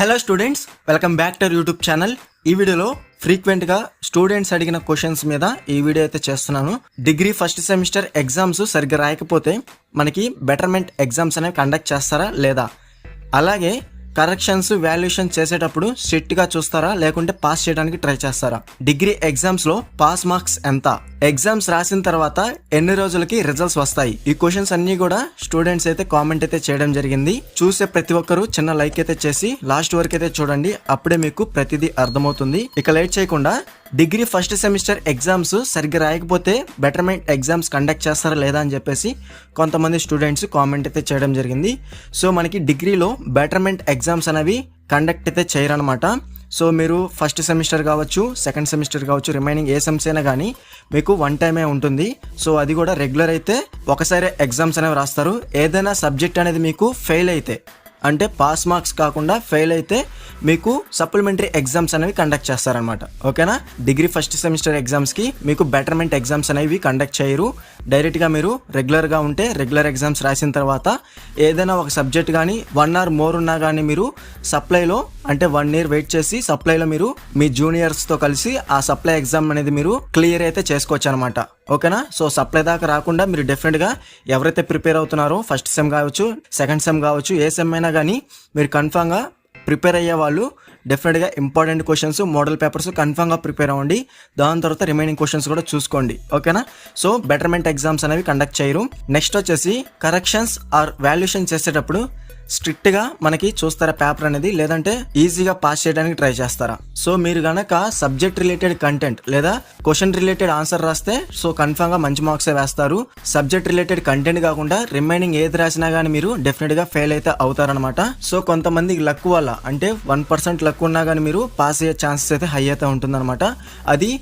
Hello students, welcome back to YouTube channel. ఈ వీడియోలో ఫ్రీక్వెంట్గా స్టూడెంట్స్ అడిగిన క్వశ్చన్స్ మీద ఈ వీడియో అయితే చేస్తున్నాను. డిగ్రీ ఫస్ట్ సెమిస్టర్ ఎగ్జామ్స్ సరిగ్గా రాయకపోతే మనకి బెటర్మెంట్ ఎగ్జామ్స్ అనేవి కండక్ట్ చేస్తారా లేదా, అలాగే కరెక్షన్స్ వాల్యుయేషన్ చేసేటప్పుడు స్ట్రిక్ట్గా చూస్తారా లేకుంటే పాస్ చేయడానికి ట్రై చేస్తారా, డిగ్రీ ఎగ్జామ్స్లో పాస్ మార్క్స్ ఎంత, ఎగ్జామ్స్ రాసిన తర్వాత ఎన్ని రోజులకి రిజల్ట్స్ వస్తాయి, ఈ క్వశ్చన్స్ అన్ని కూడా స్టూడెంట్స్ అయితే కామెంట్ అయితే చేయడం జరిగింది. చూసే ప్రతి ఒక్కరు చిన్న లైక్ అయితే చేసి లాస్ట్ వరకు అయితే చూడండి, అప్పుడే మీకు ప్రతిదీ అర్థమవుతుంది. ఇక లేట్ చేయకుండా డిగ్రీ ఫస్ట్ సెమిస్టర్ ఎగ్జామ్స్ సరిగ్గా రాయకపోతే బెటర్మెంట్ ఎగ్జామ్స్ కండక్ట్ చేస్తారా లేదా అని చెప్పేసి కొంతమంది స్టూడెంట్స్ కామెంట్ అయితే చేయడం జరిగింది. సో మనకి డిగ్రీలో బెటర్మెంట్ ఎగ్జామ్స్ అనేవి కండక్ట్ అయితే చేయరనమాట. సో మీరు ఫస్ట్ సెమిస్టర్ కావచ్చు, సెకండ్ సెమిస్టర్ కావచ్చు, రిమైనింగ్ ఏ సెమ్స్ అయినా కానీ మీకు వన్ టైమే ఉంటుంది. సో అది కూడా రెగ్యులర్ అయితే ఒకసారి ఎగ్జామ్స్ అనేవి రాస్తారు. ఏదైనా సబ్జెక్ట్ అనేది మీకు ఫెయిల్ అయితే, అంటే పాస్ మార్క్స్ కాకుండా ఫెయిల్ అయితే మీకు సప్లిమెంటరీ ఎగ్జామ్స్ అనేవి కండక్ట్ చేస్తారనమాట. ఓకేనా, డిగ్రీ ఫస్ట్ సెమిస్టర్ ఎగ్జామ్స్కి మీకు బెటర్మెంట్ ఎగ్జామ్స్ అనేవి కండక్ట్ చేయరు. డైరెక్ట్గా మీరు రెగ్యులర్గా ఉంటే రెగ్యులర్ ఎగ్జామ్స్ రాసిన తర్వాత ఏదైనా ఒక సబ్జెక్ట్ కానీ 1 or more ఉన్నా కానీ మీరు సప్లైలో, అంటే 1 year వెయిట్ చేసి సప్లైలో మీరు మీ జూనియర్స్తో కలిసి ఆ సప్లై ఎగ్జామ్ అనేది మీరు క్లియర్ అయితే చేసుకోవచ్చు అనమాట. ఓకేనా, సో సప్లై దాకా రాకుండా మీరు డెఫినెట్గా ఎవరైతే ప్రిపేర్ అవుతున్నారో ఫస్ట్ సెమ్ కావచ్చు, సెకండ్ సెమ్ కావచ్చు, ఏ సెమ్ అయినా కానీ మీరు కన్ఫామ్గా ప్రిపేర్ అయ్యే వాళ్ళు డెఫినెట్గా ఇంపార్టెంట్ క్వశ్చన్స్, మోడల్ పేపర్స్ కన్ఫామ్గా ప్రిపేర్ అవ్వండి. దాని తర్వాత రిమైనింగ్ క్వశ్చన్స్ కూడా చూసుకోండి. ఓకేనా, సో బెటర్మెంట్ ఎగ్జామ్స్ అనేవి కండక్ట్ చేయరు. నెక్స్ట్ వచ్చేసి కరెక్షన్స్ ఆర్ వాల్యుయేషన్ చేసేటప్పుడు స్ట్రిక్ట్గా మనకి చూస్తారా పేపర్ అనేది, లేదంటే ఈజీగా పాస్ చేయడానికి ట్రై చేస్తారా. సో మీరు గనక సబ్జెక్ట్ రిలేటెడ్ కంటెంట్ లేదా క్వశ్చన్ రిలేటెడ్ ఆన్సర్ రాస్తే సో కన్ఫామ్గా మంచి మార్క్సే వేస్తారు. సబ్జెక్ట్ రిలేటెడ్ కంటెంట్ కాకుండా రిమైనింగ్ ఏది రాసినా కానీ మీరు డెఫినెట్గా ఫెయిల్ అయితే అవుతారనమాట. సో కొంతమంది లక్ వల్ల, అంటే 1% లక్ ఉన్నా కానీ మీరు పాస్ అయ్యే ఛాన్సెస్ అయితే హై అయితే ఉంటుందన్నమాట. అది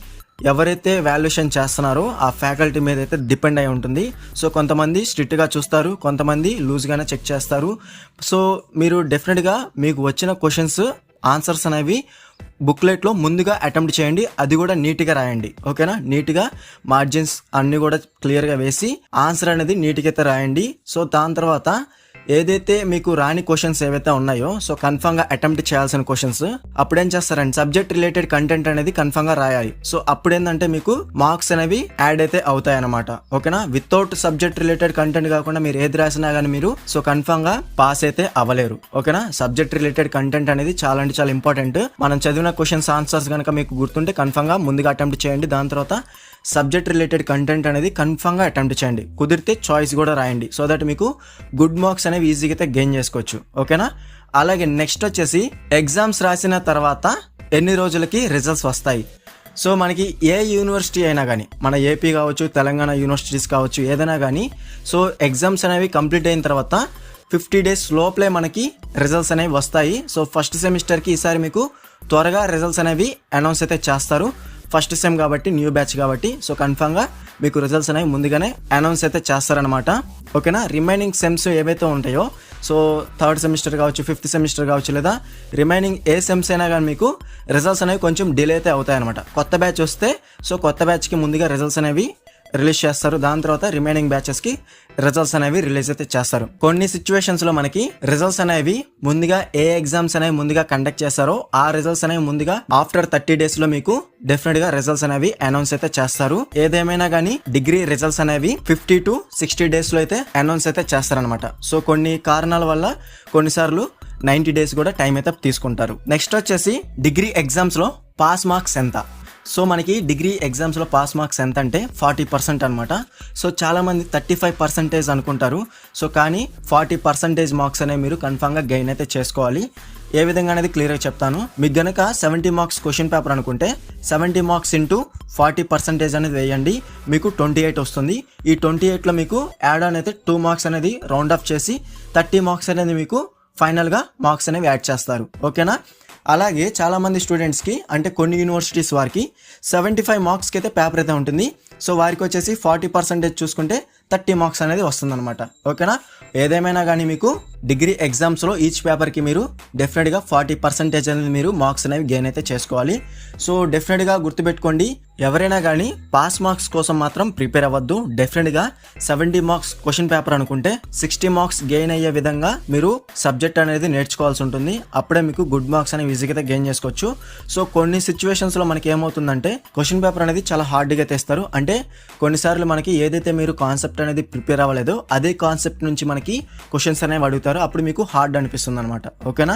ఎవరైతే వాల్యుయేషన్ చేస్తున్నారో ఆ ఫ్యాకల్టీ మీద అయితే డిపెండ్ అయి ఉంటుంది. సో కొంతమంది స్ట్రిక్ట్గా చూస్తారు, కొంతమంది లూజ్గానే చెక్ చేస్తారు. సో మీరు డెఫినెట్గా మీకు వచ్చిన క్వశ్చన్స్ ఆన్సర్స్ అనేవి బుక్లెట్లో ముందుగా అటెంప్ట్ చేయండి, అది కూడా నీట్గా రాయండి. ఓకేనా, నీట్గా మార్జిన్స్ అన్నీ కూడా క్లియర్గా వేసి ఆన్సర్ అనేది నీట్గా అయితే రాయండి. సో దాని తర్వాత ఏదైతే మీకు రాని క్వశ్చన్స్ ఏవైతే ఉన్నాయో సో కన్ఫామ్గా అటెంప్ట్ చేయాల్సిన క్వశ్చన్స్ అప్పుడేం చేస్తారంటే సబ్జెక్ట్ రిలేటెడ్ కంటెంట్ అనేది కన్ఫామ్గా రాయాలి. సో అప్పుడేంటంటే మీకు మార్క్స్ అనేవి యాడ్ అయితే అవుతాయి అనమాట. ఓకేనా, వితౌట్ సబ్జెక్ట్ రిలేటెడ్ కంటెంట్ కాకుండా మీరు ఏది రాసినా కానీ మీరు సో కన్ఫామ్గా పాస్ అయితే అవ్వలేరు. ఓకేనా, సబ్జెక్ట్ రిలేటెడ్ కంటెంట్ అనేది చాలా అంటే చాలా ఇంపార్టెంట్. మనం చదివిన క్వశ్చన్స్ ఆన్సర్స్ కనుక మీకు గుర్తుంటే కన్ఫామ్గా ముందుగా అటెంప్ట్ చేయండి. దాని తర్వాత సబ్జెక్ట్ రిలేటెడ్ కంటెంట్ అనేది కన్ఫామ్గా అటెంప్ట్ చేయండి. కుదిరితే చాయిస్ కూడా రాయండి, సో దట్ మీకు గుడ్ మార్క్స్ అనేవి ఈజీగా అయితే గెయిన్ చేసుకోవచ్చు. ఓకేనా, అలాగే నెక్స్ట్ వచ్చేసి ఎగ్జామ్స్ రాసిన తర్వాత ఎన్ని రోజులకి రిజల్ట్స్ వస్తాయి. సో మనకి ఏ యూనివర్సిటీ అయినా కానీ, మన ఏపీ కావచ్చు, తెలంగాణ యూనివర్సిటీస్ కావచ్చు, ఏదైనా కానీ సో ఎగ్జామ్స్ అనేవి కంప్లీట్ అయిన తర్వాత 50 days లోపలే మనకి రిజల్ట్స్ అనేవి వస్తాయి. సో ఫస్ట్ సెమిస్టర్కి ఈసారి మీకు త్వరగా రిజల్ట్స్ అనేవి అనౌన్స్ అయితే చేస్తారు. ఫస్ట్ సెమ్ కాబట్టి, న్యూ బ్యాచ్ కాబట్టి సో కన్ఫామ్గా మీకు రిజల్ట్స్ అనేవి ముందుగానే అనౌన్స్ అయితే చేస్తారనమాట. ఓకేనా, రిమైనింగ్ సెమ్స్ ఏవైతే ఉంటాయో సో థర్డ్ సెమిస్టర్ కావచ్చు, ఫిఫ్త్ సెమిస్టర్ కావచ్చు, లేదా రిమైనింగ్ ఏ సెమ్స్ అయినా కానీ మీకు రిజల్ట్స్ అనేవి కొంచెం డిలే అయితే అవుతాయి అనమాట. కొత్త బ్యాచ్ వస్తే సో కొత్త బ్యాచ్కి ముందుగా రిజల్ట్స్ అనేవి రిలీజ్ చేస్తారు. దాని తర్వాత రిమైనింగ్ బ్యాచెస్కి రిజల్ట్స్ అనేవి రిలీజ్ అయితే చేస్తారు. కొన్ని సిచ్యువేషన్స్లో మనకి రిజల్ట్స్ అనేవి ముందుగా ఏ ఎగ్జామ్స్ అనేవి ముందుగా కండక్ట్ చేస్తారో ఆ రిజల్ట్స్ అనేవి ముందుగా ఆఫ్టర్ 30 days లో మీకు డెఫినెట్గా రిజల్ట్స్ అనేవి అనౌన్స్ అయితే చేస్తారు. ఏదేమైనా కానీ డిగ్రీ రిజల్ట్స్ అనేవి 50 to 60 days లో అయితే అనౌన్స్ అయితే చేస్తారనమాట. సో కొన్ని కారణాల వల్ల కొన్నిసార్లు 90 days కూడా టైం అయితే తీసుకుంటారు. నెక్స్ట్ వచ్చేసి డిగ్రీ ఎగ్జామ్స్లో పాస్ మార్క్స్ ఎంత. సో మనకి డిగ్రీ ఎగ్జామ్స్లో పాస్ మార్క్స్ ఎంత అంటే 40% అనమాట. సో చాలామంది 35% అనుకుంటారు. సో కానీ 40% మార్క్స్ అనేవి మీరు కన్ఫామ్గా గెయిన్ అయితే చేసుకోవాలి. ఏ విధంగా అనేది క్లియర్గా చెప్తాను. మీకు గనక 70 marks క్వశ్చన్ పేపర్ అనుకుంటే 70 marks ఇంటూ 40% అనేది వేయండి, మీకు 28 వస్తుంది. ఈ 28లో మీకు యాడ్ ఆన్ అయితే 2 marks అనేది రౌండ్ ఆఫ్ చేసి 30 marks అనేది మీకు ఫైనల్గా మార్క్స్ అనేవి యాడ్ చేస్తారు. ఓకేనా, అలాగే చాలామంది స్టూడెంట్స్కి, అంటే కొన్ని యూనివర్సిటీస్ వారికి 75 marksకి అయితే పేపర్ అయితే ఉంటుంది. సో వారికి వచ్చేసి 40% చూసుకుంటే 30 marks అనేది వస్తుందన్నమాట. ఓకేనా, ఏదేమైనా కానీ మీకు డిగ్రీ ఎగ్జామ్స్లో ఈచ్ పేపర్కి మీరు డెఫినెట్గా 40% అనేది మీరు మార్క్స్ అనేవి గెయిన్ అయితే చేసుకోవాలి. సో డెఫినెట్గా గుర్తుపెట్టుకోండి, ఎవరైనా కానీ పాస్ మార్క్స్ కోసం మాత్రం ప్రిపేర్ అవ్వద్దు. డెఫినెట్గా 70 మార్క్స్ క్వశ్చన్ పేపర్ అనుకుంటే 60 మార్క్స్ గెయిన్ అయ్యే విధంగా మీరు సబ్జెక్ట్ అనేది నేర్చుకోవాల్సి ఉంటుంది. అప్పుడే మీకు గుడ్ మార్క్స్ అనేవి ఈజీగా గెయిన్ చేసుకోవచ్చు. సో కొన్ని సిచ్యువేషన్స్లో మనకి ఏమవుతుందంటే క్వశ్చన్ పేపర్ అనేది చాలా హార్డ్గా తెస్తారు. అంటే కొన్నిసార్లు మనకి ఏదైతే మీరు కాన్సెప్ట్ అనేది ప్రిపేర్ అవ్వలేదో అదే కాన్సెప్ట్ నుంచి మనకి క్వశ్చన్స్ అనేవి అడుగుతారు. అప్పుడు మీకు హార్డ్ అనిపిస్తుంది అనమాట. ఓకేనా?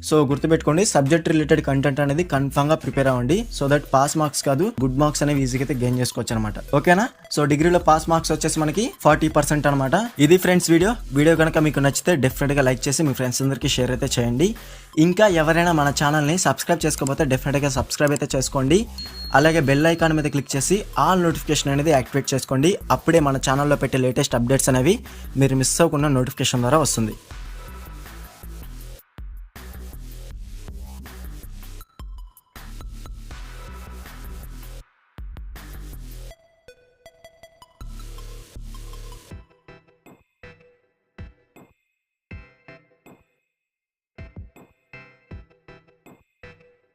సో గుర్తుపెట్టుకోండి, సబ్జెక్ట్ రిలేటెడ్ కంటెంట్ అనేది కన్ఫర్మ్గా ప్రిపేర్ అవ్వండి. సో దట్ పాస్ మార్క్స్ కాదు, గుడ్ మార్క్స్ అనేవి ఈజీగా అయితే గెయిన్ చేసుకోవచ్చు అనమాట. ఓకేనా? సో డిగ్రీలో పాస్ మార్క్స్ వచ్చేసి మనకి 40% అనమాట. ఇది ఫ్రెండ్స్ వీడియో కనుక మీకు నచ్చితే డెఫినెట్గా లైక్ చేసి మీ ఫ్రెండ్స్ అందరికీ షేర్ అయితే చేయండి. ఇంకా ఎవరైనా మన ఛానల్ని సబ్స్క్రైబ్ చేసుకోకపోతే డెఫినెట్గా సబ్స్క్రైబ్ అయితే చేసుకోండి. అలాగే బెల్ ఐకాన్ మీద క్లిక్ చేసి ఆల్ నోటిఫికేషన్ అనేది యాక్టివేట్ చేసుకోండి. అప్పుడే మన ఛానల్లో పెట్టే లేటెస్ట్ అప్డేట్స్ అనేవి మీరు మిస్ అవ్వకుండా నోటిఫికేషన్ ద్వారా వస్తుంది.